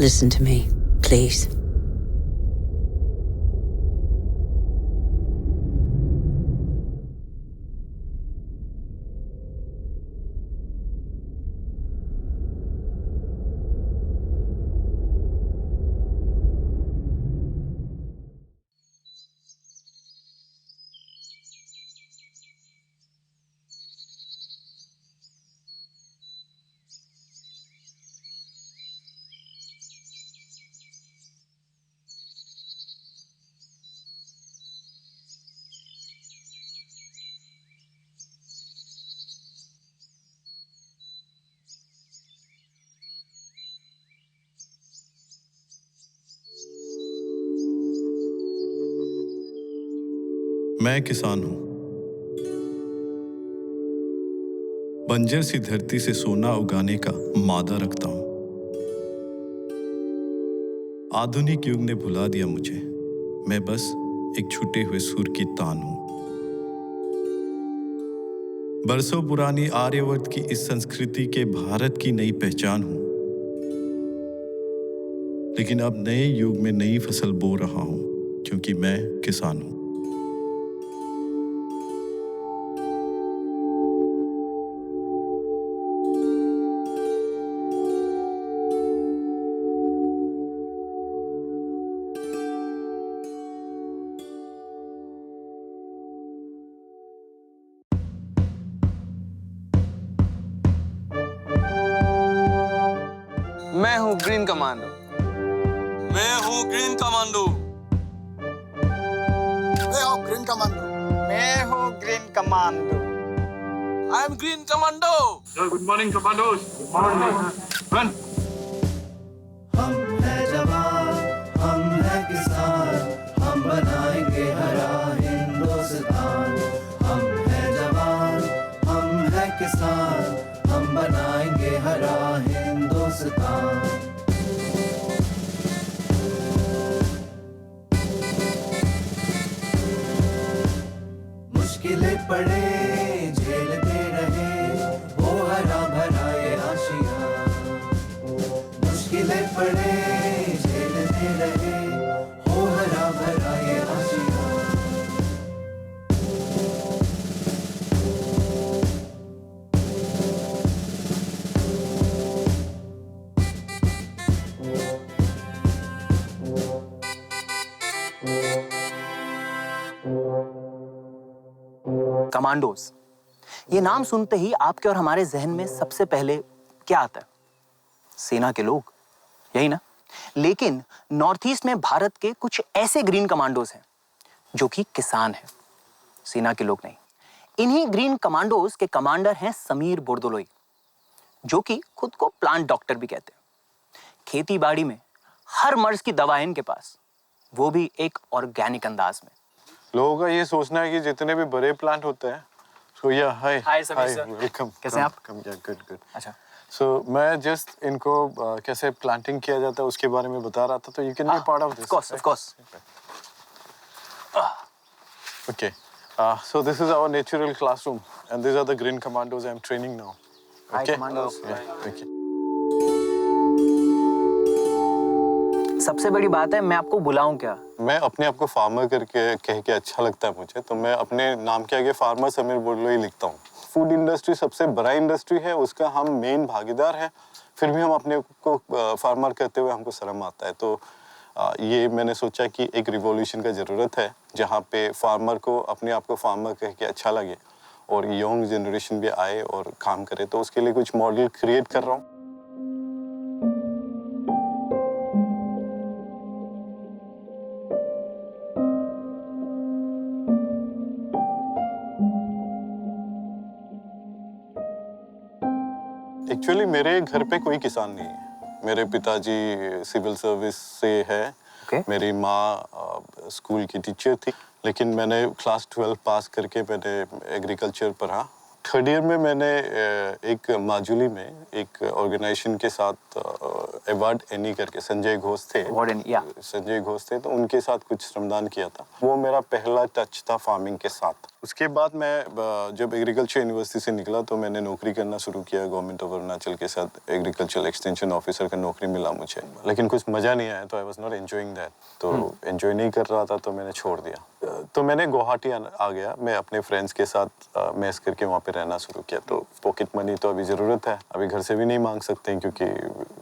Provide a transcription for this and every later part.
Listen to me, please. मैं किसान हूं। बंजर सी धरती से सोना उगाने का मादा रखता हूं। आधुनिक युग ने भुला दिया मुझे। मैं बस एक छूटे हुए सुर की तान हूं। बरसों पुरानी आर्यवर्त की इस संस्कृति के भारत की नई पहचान हूं। लेकिन अब नए युग में नई फसल बो रहा हूं, क्योंकि मैं किसान हूं। मैं हूँ ग्रीन कमांडो। मैं हूँ ग्रीन कमांडो। मैं हूँ ग्रीन कमांडो। मैं हूँ green commando. I am green commando. Good morning commandos. Good morning. Run. हम हैं जवान, हम हैं किसान, हम बनाएंगे हरा हिंदुस्तान। हम हैं जवान, हम हैं किसान, हम बनाएंगे हरा हिंदुस्तान। मुश्किलें पड़े झेलते रहे, वो हरा भरा ये आशियाँ। मुश्किलें पड़े झेलते रहे, हो हरा भरा ये आशियाँ। कमांडोज, ये नाम सुनते ही आपके और हमारे जहन में सबसे पहले क्या आता है? सेना के लोग, यही ना? लेकिन नॉर्थ ईस्ट में भारत के कुछ ऐसे ग्रीन कमांडोज हैं जो कि किसान हैं, सेना के लोग नहीं। इन्हीं ग्रीन कमांडोज के कमांडर हैं समीर बोरदोलोई, जो कि खुद को प्लांट डॉक्टर भी कहते हैं। खेती बाड़ी में हर मर्ज की दवा है इनके पास, वो भी एक ऑर्गेनिक अंदाज में। लोगों का ये सोचना है कि जितने भी बड़े प्लांट होते हैं, सो या हाय समीर सर, वेलकम। कैसे आप? कम या गुड गुड। अच्छा, सो मैं जस्ट इनको कैसे प्लांटिंग किया जाता है उसके बारे में बता रहा था, तो you can be part of this. Of course. Okay. So this is our natural classroom, and these are the green commandos I am training now. Hi, Okay. commandos. Yeah, thank you. सबसे बड़ी बात है, मैं आपको बुलाऊं क्या? मैं अपने आप को फार्मर करके कह के अच्छा लगता है मुझे, तो मैं अपने नाम के आगे फार्मर समीर बोरदोलोई लिखता हूँ। फूड इंडस्ट्री सबसे बड़ा इंडस्ट्री है, उसका हम मेन भागीदार हैं, फिर भी हम अपने को फार्मर कहते हुए हमको शर्म आता है। तो ये मैंने सोचा कि एक रिवॉल्यूशन का ज़रूरत है, जहाँ पे फार्मर को अपने आप को फार्मर कह के अच्छा लगे और यंग जनरेशन भी आए और काम करे, तो उसके लिए कुछ मॉडल क्रिएट कर रहा हूँ। एक्चुअली मेरे घर पे कोई किसान नहीं है। मेरे पिताजी सिविल सर्विस से है। मेरी माँ स्कूल की टीचर थी, लेकिन मैंने क्लास 12 पास करके मैंने एग्रीकल्चर पढ़ा थर्ड ईयर में मैंने एक माजुली में एक ऑर्गेनाइजेशन के साथ अवार्ड एनी करके संजय घोष थे, संजय घोष थे, तो उनके साथ कुछ श्रमदान किया था। वो मेरा पहला टच था फार्मिंग के साथ। उसके बाद मैं जब एग्रीकल्चर यूनिवर्सिटी से निकला तो मैंने नौकरी करना शुरू किया गवर्नमेंट ऑफ अरुणाचल के साथ। एग्रीकल्चर एक्सटेंशन ऑफिसर का नौकरी मिला मुझे, लेकिन कुछ मज़ा नहीं आया, तो I was not enjoying that. तो एंजॉय नहीं कर रहा था तो मैंने छोड़ दिया। तो मैंने गुवाहाटी आ गया। मैं अपने फ्रेंड्स के साथ मेस करके वहाँ पे रहना शुरू किया। तो पॉकेट मनी तो अभी ज़रूरत है, अभी घर से भी नहीं मांग सकते हैं क्योंकि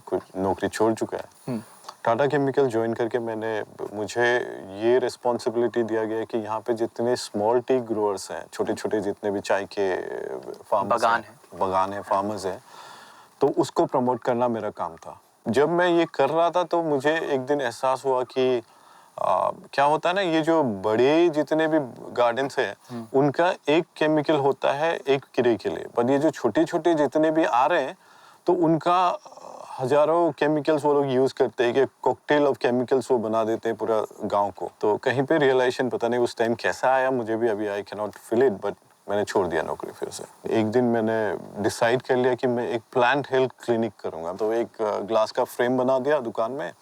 कुछ नौकरी छोड़ चुका है। टाटा केमिकल ज्वाइन करके मुझे ये रिस्पॉन्सिबिलिटी दिया गया कि यहाँ पे जितने स्मॉल टी ग्रोअर्स हैं, छोटे छोटे जितने भी चाय के बगान है फार्मर्स हैं, तो उसको प्रमोट करना मेरा काम था। जब मैं ये कर रहा था तो मुझे एक दिन एहसास हुआ कि क्या होता है ना, ये जो बड़े जितने भी गार्डन्स हैं उनका एक केमिकल होता है एक कीड़े के लिए, पर ये जो छोटे छोटे जितने भी आ रहे हैं तो उनका हजारों केमिकल्स वो लोग यूज करते हैं कि कॉकटेल ऑफ केमिकल्स वो बना देते हैं पूरा गांव को। तो कहीं पे रियलाइजेशन पता नहीं उस टाइम कैसा आया, मुझे भी अभी I can not feel it, but मैंने छोड़ दिया नौकरी फिर से। एक दिन मैंने डिसाइड कर लिया कि मैं एक प्लांट हेल्थ क्लिनिक करूंगा। तो एक ग्लास का फ्रेम बना दिया दुकान में,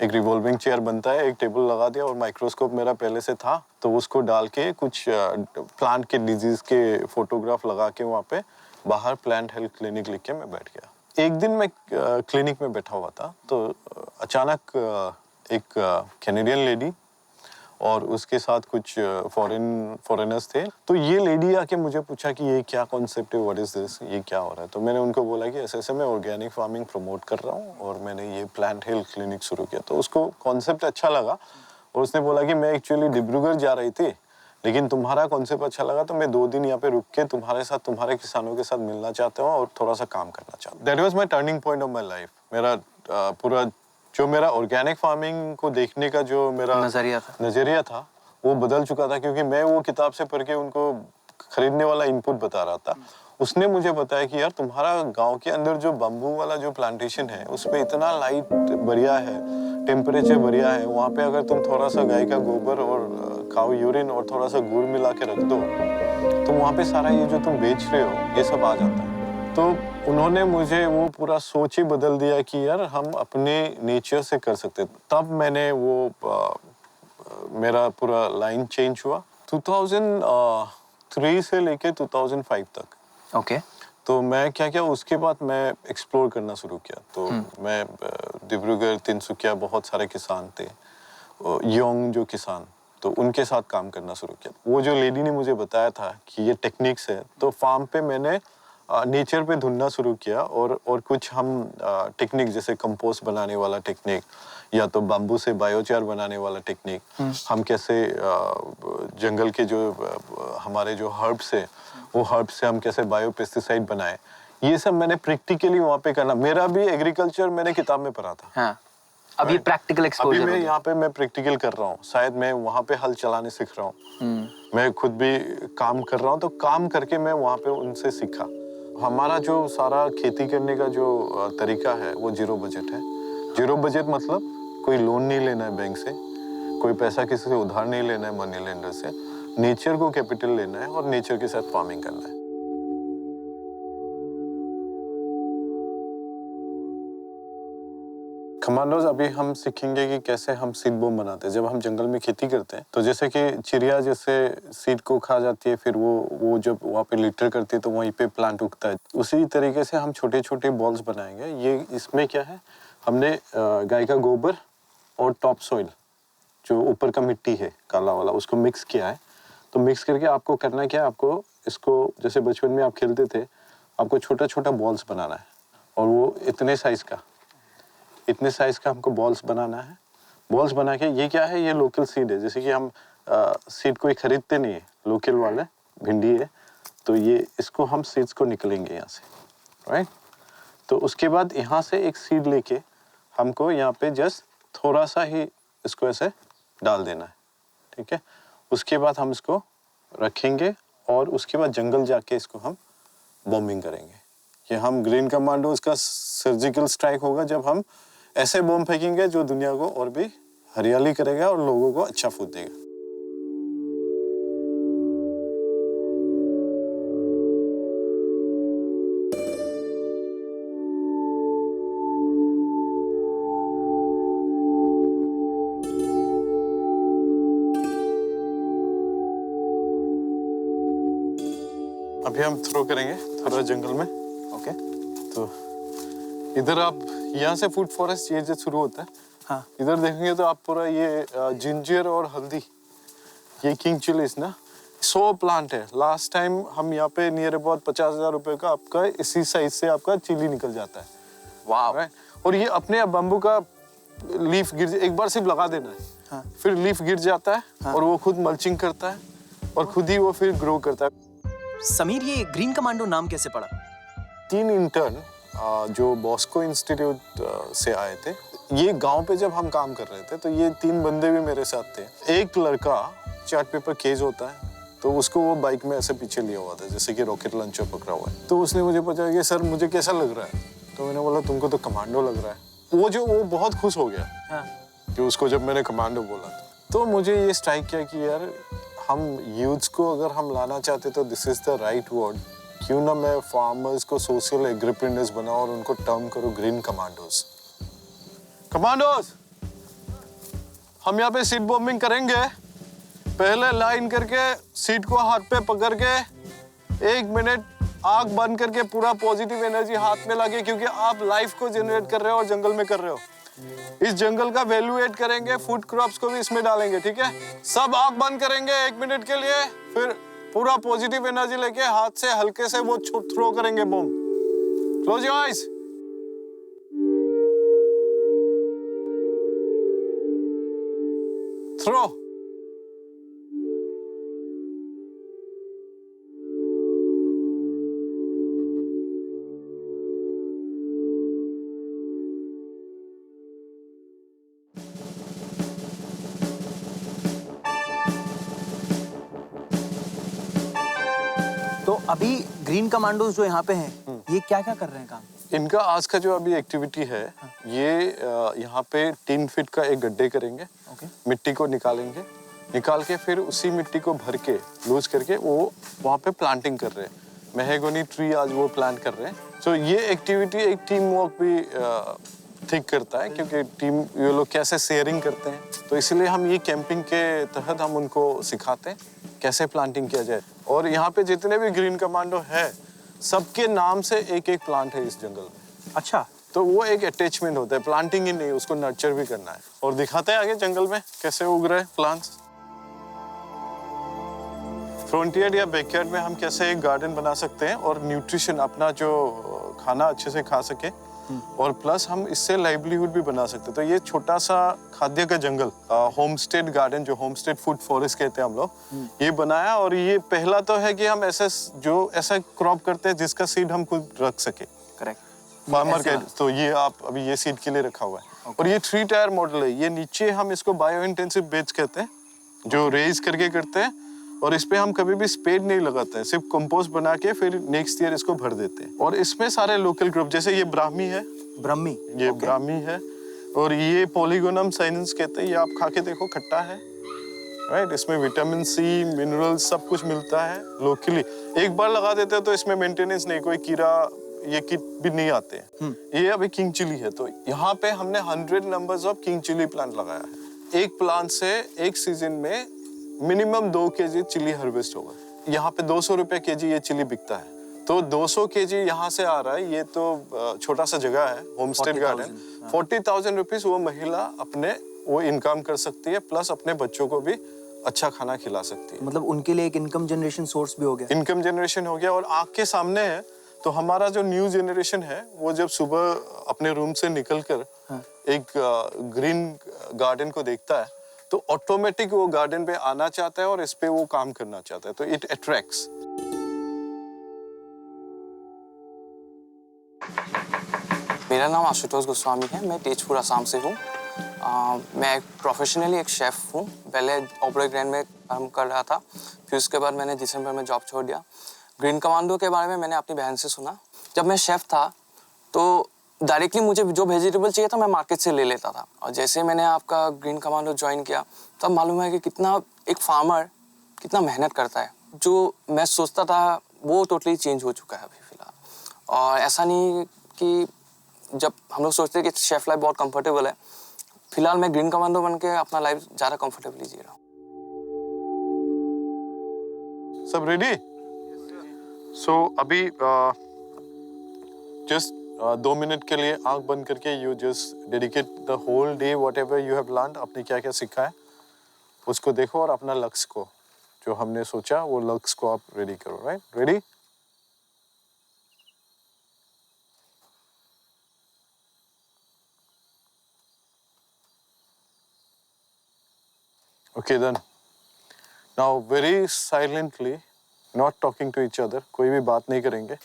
एक रिवॉल्विंग चेयर बनता है, एक टेबल लगा दिया और माइक्रोस्कोप मेरा पहले से था, तो उसको डाल के कुछ प्लांट के डिजीज के फोटोग्राफ लगा के वहाँ पे बाहर प्लांट हेल्थ क्लिनिक लिख के मैं बैठ गया। एक दिन मैं क्लिनिक में बैठा हुआ था तो अचानक एक कैनेडियन लेडी और उसके साथ कुछ फॉरेनर्स थे। तो ये लेडी आके मुझे पूछा कि ये क्या कॉन्सेप्ट है, व्हाट इज दिस, ये क्या हो रहा है। तो मैंने उनको बोला कि ऐसे मैं ऑर्गेनिक फार्मिंग प्रमोट कर रहा हूँ और मैंने ये प्लांट हेल्थ क्लिनिक शुरू किया। तो उसको कॉन्सेप्ट अच्छा लगा और उसने बोला कि मैं एक्चुअली डिब्रूगढ़ जा रही थी, लेकिन तुम्हारा कॉन्सेप्ट अच्छा लगा तो मैं 2 दिन यहाँ पे रुक के तुम्हारे साथ, तुम्हारे किसानों के साथ मिलना चाहता हूँ और थोड़ा सा काम करना चाहता हूँ। That was my turning point of my life. मेरा पूरा जो मेरा ऑर्गेनिक फार्मिंग को देखने का जो मेरा नजरिया था वो बदल चुका था, क्योंकि मैं वो किताब से पढ़ के उनको खरीदने वाला इनपुट बता रहा था। उसने मुझे बताया कि यार तुम्हारा गांव के अंदर जो बम्बू वाला जो प्लांटेशन है उसमें इतना लाइट बढ़िया है, टेम्परेचर बढ़िया है, वहाँ पे अगर तुम थोड़ा सा गाय का गोबर और काऊ यूरिन और थोड़ा सा गुड़ मिला के रख दो तो वहाँ पे सारा ये जो तुम बेच रहे हो ये सब आ जाता है। तो उन्होंने मुझे वो पूरा सोच ही बदल दिया कि यार हम अपने नेचर से कर सकते। तब मैंने वो मेरा पूरा लाइन चेंज हुआ 2003 से लेके 2005 तक। ओके। तो मैं क्या उसके बाद मैं एक्सप्लोर करना शुरू किया। तो मैं डिब्रूगढ़, तिनसुकिया बहुत सारे किसान थे, यंग जो किसान, तो उनके साथ काम करना शुरू किया। वो जो लेडी ने मुझे बताया था कि ये टेक्निक्स है, तो फार्म पे मैंने नेचर पे ढूंढना शुरू किया और कुछ हम टेक्निक जैसे कंपोस्ट बनाने वाला टेक्निक या तो बाम्बू से बायोचार बनाने वाला टेक्निक, हम कैसे जंगल के जो हमारे जो हर्ब्स है वो हर्ब्स से हम कैसे बायो पेस्टिसाइड बनाए, ये सब मैंने प्रैक्टिकली वहाँ पे करना। मेरा भी एग्रीकल्चर मैंने किताब में पढ़ा था। हाँ। अब ये प्रैक्टिकल एक्सपोजर अभी मैं यहाँ पे मैं प्रैक्टिकल कर रहा हूँ। शायद मैं वहाँ पे हल चलाने सीख रहा हूँ, मैं खुद भी काम कर रहा हूँ, तो काम करके मैं वहाँ पे उनसे सीखा। हमारा जो सारा खेती करने का जो तरीका है वो जीरो बजट है। जीरो बजट मतलब कोई लोन नहीं लेना है बैंक से, कोई पैसा किसी से उधार नहीं लेना है मनी लेंडर से, नेचर को कैपिटल लेना है और नेचर के साथ फार्मिंग करना है। कमांडोज, अभी हम सीखेंगे कि कैसे हम सीड बॉम्ब बनाते हैं। जब हम जंगल में खेती करते हैं तो जैसे कि चिड़िया जैसे सीड को खा जाती है, फिर वो जब वहाँ पे लिटर करती है तो वहीं पे प्लांट उगता है। उसी तरीके से हम छोटे छोटे बॉल्स बनाएंगे। ये इसमें क्या है, हमने गाय का गोबर और टॉप सॉइल जो ऊपर का मिट्टी है काला वाला उसको मिक्स किया है। तो मिक्स करके आपको करना क्या है, आपको इसको जैसे बचपन में आप खेलते थे, आपको छोटा छोटा बॉल्स बनाना है और वो इतने साइज का हमको बॉल्स बनाना है। बॉल्स बना के ये क्या है, ये लोकल सीड है। जैसे कि हम सीड कोई खरीदते नहीं है, लोकल वाले भिंडी है, तो ये इसको हम सीड्स को निकलेंगे यहाँ से, राइट। तो उसके बाद यहाँ से एक सीड लेके हमको यहाँ पे जस्ट थोड़ा सा ही इसको ऐसे डाल देना है, ठीक है। उसके बाद हम इसको रखेंगे और उसके बाद जंगल जाके इसको हम बॉम्बिंग करेंगे। ये हम ग्रीन कमांडो, इसका सर्जिकल स्ट्राइक होगा जब हम ऐसे बॉम्ब फेंकेंगे जो दुनिया को और भी हरियाली करेगा और लोगों को अच्छा फूड देगा। अभी हम थ्रो करेंगे थोड़ा जंगल में। ओके। तो इधर आप यहाँ से फूड फॉरेस्ट ये जो शुरू होता है, हाँ। इधर देखेंगे तो आप पूरा ये जिंजर और हल्दी, ये किंग चिलीज ना 100 प्लांट है। लास्ट टाइम हम यहाँ पे नियर अबाउट 50,000 रुपए का आपका इसी साइज से आपका चिली निकल जाता है। वाह। और ये अपने बम्बू का लीफ गिर, एक बार सिर्फ लगा देना है, हाँ। फिर लीफ गिर जाता है, हाँ। और वो खुद मल्चिंग करता है और खुद ही वो फिर ग्रो करता है। समीर, ये ग्रीन कमांडो नाम कैसे पड़ा? 3 इंटर्न जो बॉस्को इंस्टीट्यूट से आए थे, ये गांव पे जब हम काम कर रहे थे तो ये 3 बंदे भी मेरे साथ थे। एक लड़का चार्ट पेपर केज होता है तो उसको वो बाइक में ऐसे पीछे लिया हुआ था जैसे कि रॉकेट लॉन्चर पकड़ा हुआ है। तो उसने मुझे पूछा कि सर मुझे कैसा लग रहा है, तो मैंने बोला तुमको तो कमांडो लग रहा है। वो बहुत खुश हो गया, हाँ। कि उसको जब मैंने कमांडो बोला तो मुझे ये स्ट्राइक किया कि यार हम यूथ्स को अगर हम लाना चाहते तो this is the right word. क्यों ना मैं फार्मर्स को सोशल एग्रीप्रेंटिस बनाऊं और उनको टर्म करूं ग्रीन कमांडोज। कमांडोज, हम यहाँ पे सीट बॉम्बिंग करेंगे। पहले लाइन करके सीट को हाथ पे पकड़ के 1 मिनट आंख बंद करके पूरा पॉजिटिव एनर्जी हाथ में लाके, क्योंकि आप लाइफ को जनरेट कर रहे हो और जंगल में कर रहे हो। इस जंगल का वैल्यू एड करेंगे, फूड क्रॉप्स को भी इसमें डालेंगे, ठीक है? सब आंख बंद करेंगे 1 मिनट के लिए, फिर पूरा पॉजिटिव एनर्जी लेके हाथ से हल्के से वो थ्रो करेंगे bomb. Close your eyes. Throw. तो अभी ग्रीन कमांडोज जो यहाँ पे हैं, ये क्या क्या कर रहे हैं काम? इनका आज का जो अभी एक्टिविटी है, ये यहाँ पे 3 फीट का एक गड्ढे करेंगे। ओके। मिट्टी को निकालेंगे, निकाल के फिर उसी मिट्टी को भर के लूज करके वो वहाँ पे प्लांटिंग कर रहे हैं। मेहगोनी ट्री आज वो प्लांट कर रहे हैं। तो ये एक्टिविटी एक टीम वर्क भी ठीक करता है, क्योंकि टीम ये लोग कैसे शेयरिंग करते हैं, तो इसलिए हम ये कैंपिंग के तहत हम उनको सिखाते हैं कैसे प्लांटिंग किया जाए। और यहाँ पे जितने भी ग्रीन कमांडो है, सबके नाम से एक एक प्लांट है इस जंगल में। अच्छा। तो वो एक अटैचमेंट होता है, प्लांटिंग ही नहीं, उसको नर्चर भी करना है। और दिखाते हैं आगे जंगल में कैसे उग रहे हैं प्लांट्स। फ्रंटियर या बैकयार्ड में हम कैसे एक गार्डन बना सकते हैं और न्यूट्रिशन अपना जो खाना अच्छे से खा सके, और प्लस हम इससे लाइवलीहुड भी बना सकते हैं। तो ये छोटा सा खाद्य का जंगल, होमस्टेड गार्डन, जो होमस्टेड फूड फॉरेस्ट कहते हैं हम लोग, ये बनाया। और ये पहला तो है कि हम ऐसा क्रॉप करते हैं जिसका सीड हम खुद रख सके। करेक्ट। फार्मर के, तो ये आप अभी ये सीड के लिए रखा हुआ है। और ये 3 टायर मॉडल है। ये नीचे हम इसको बायो इंटेंसिव बेच कहते हैं, जो रेज करके करते हैं, और इस पे हम कभी भी स्पेड नहीं लगाते हैं, सिर्फ कंपोस्ट बना के फिर नेक्स्ट ईयर इसको भर देते हैं। और इसमें सारे लोकल ग्रुप, जैसे ये ब्राह्मी है, ये ब्राह्मी है, और ये पॉलीगोनम साइनेंस कहते हैं। ये आप खा के देखो, खट्टा है, राइट? इसमें विटामिन सी, मिनरल्स सब कुछ मिलता है लोकली। एक बार लगा देते हैं तो इसमें मेंटेनेंस नहीं, कोई कीड़ा ये कीट भी नहीं आते हैं। ये अभी किंग चिली है, तो यहाँ पे हमने 100 numbers of king chilli plant लगाया है। एक प्लांट से एक सीजन में मिनिमम 2 केजी चिली हार्वेस्ट होगा। यहाँ पे 200 रुपए केजी ये चिली बिकता है। तो 200 केजी यहाँ से आ रहा है। ये तो छोटा सा जगह है, होमस्टेड गार्डन। 40,000 रुपीज वो महिला अपने वो इनकम कर सकती है, प्लस अपने बच्चों को भी अच्छा खाना खिला सकती है। मतलब उनके लिए एक इनकम जनरेशन सोर्स भी हो गया। इनकम जनरेशन हो गया, और आँख के सामने है। तो हमारा जो न्यू जनरेशन है, वो जब सुबह अपने रूम से निकलकर एक ग्रीन गार्डन को देखता है, तो ऑटोमेटिक वो गार्डन पे आना चाहता है और इस पे वो काम करना चाहता है। तो इट अट्रैक्ट्स। मेरा नाम आशुतोष गोस्वामी है। मैं तेजपुर असम से हूँ। मैं प्रोफेशनली एक शेफ़ हूँ। पहले ओबरॉय ग्रैंड में काम कर रहा था, फिर उसके बाद मैंने दिसंबर में जॉब छोड़ दिया। ग्रीन कमांडो के बारे में मैंने अपनी बहन से सुना। जब मैं शेफ़ था तो डायरेक्टली मुझे जो वेजिटेबल चाहिए था मैं मार्केट से ले लेता था, और जैसे मैंने आपका ग्रीन कमांडो ज्वाइन किया तब मालूम है कि कितना एक फार्मर कितना मेहनत करता है। जो मैं सोचता था वो टोटली चेंज हो चुका है अभी फ़िलहाल। और ऐसा नहीं कि जब हम लोग सोचते हैं कि शेफ़ लाइफ बहुत कंफर्टेबल है, फिलहाल मैं ग्रीन कमांडो बन के अपना लाइफ ज़्यादा कंफर्टेबली जी रहा हूँ। सब रेडी? सो अभी जस्ट 2 मिनट के लिए आंख बंद करके you just dedicate the whole day whatever you have learn, आपने क्या क्या सीखा है उसको देखो और अपना लक्ष्य को जो हमने सोचा वो लक्ष्य को आप रेडी करो. Right, ready? Okay then. Now very silently, not talking to each other, कोई भी बात नहीं करेंगे.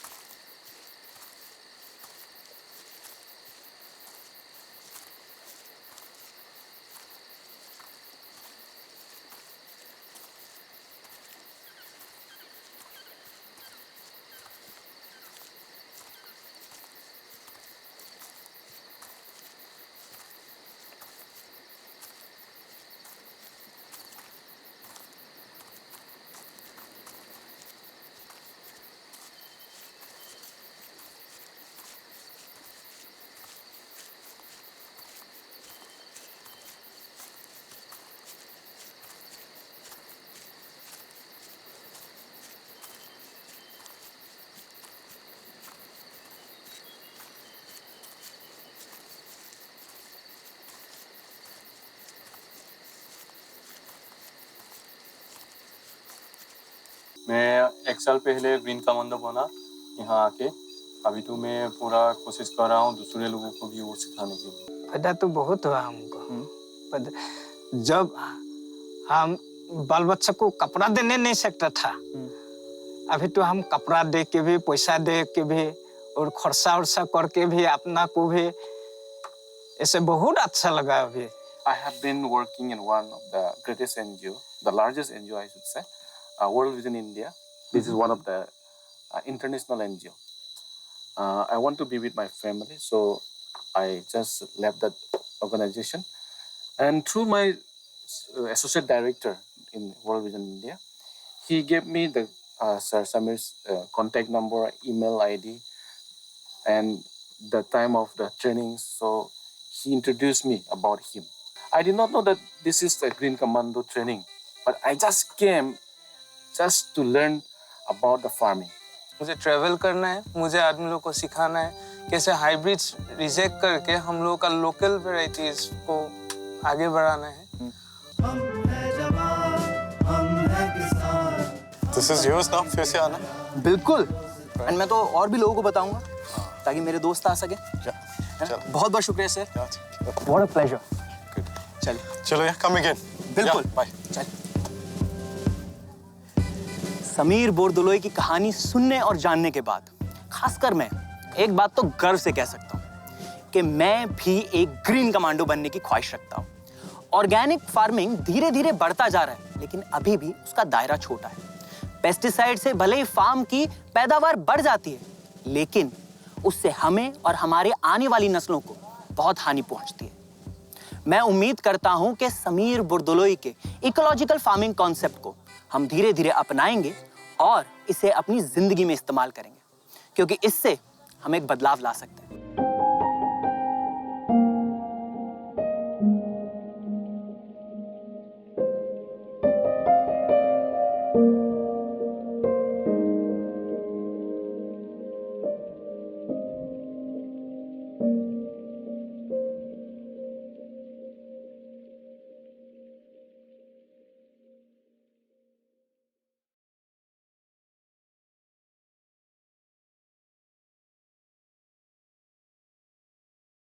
मैं 1 साल पहले ग्रीन कमांडो बना यहाँ आके. अभी तो मैं पूरा कोशिश कर रहा हूँ दूसरे लोगों को भी वो सिखाने के लिए. फायदा तो बहुत हुआ हमको. जब हम बाल बच्चा को कपड़ा देने नहीं सकता था, अभी तो हम कपड़ा दे के भी, पैसा दे के भी और खर्चा उर्सा करके भी अपना को भी ऐसे बहुत अच्छा लगा. अभी I have been working in one of the greatest NGO, the largest NGO I should say, World Vision India. This is one of the international NGO. I want to be with my family, so I just left that organization. And through my associate director in World Vision India, he gave me the Sir Samir's contact number, email ID, and the time of the training. So he introduced me about him. I did not know that this is the Green Commando training, but I just came just to learn about the farming. मुझे travel करना है, मुझे आदमी लोग को सिखाना है कैसे हाइब्रिड्स रिजेक्ट करके हम लोग का लोकल वैरायटीज को आगे बढ़ाना है. This is yours now, फिर से आना. बिल्कुल. एंड मैं तो और भी लोगों को बताऊंगा ताकि मेरे दोस्त आ सके. बहुत बहुत शुक्रिया सर. What a pleasure. चलो यार, come again. बिल्कुल. Bye. समीर बोरदोलोई की कहानी सुनने और जानने के बाद खासकर मैं एक बात तो गर्व से कह सकता हूं कि मैं भी एक ग्रीन कमांडो बनने की ख्वाहिश रखता हूं. ऑर्गेनिक फार्मिंग धीरे धीरे बढ़ता जा रहा है, लेकिन अभी भी उसका दायरा छोटा है. पेस्टिसाइड से भले ही फार्म की पैदावार बढ़ जाती है, लेकिन उससे हमें और हमारे आने वाली नस्लों को बहुत हानि पहुंचती है. मैं उम्मीद करता हूं कि समीर बोरदोलोई के इकोलॉजिकल फार्मिंग कॉन्सेप्ट को हम धीरे धीरे अपनाएंगे और इसे अपनी जिंदगी में इस्तेमाल करेंगे, क्योंकि इससे हम एक बदलाव ला सकते हैं.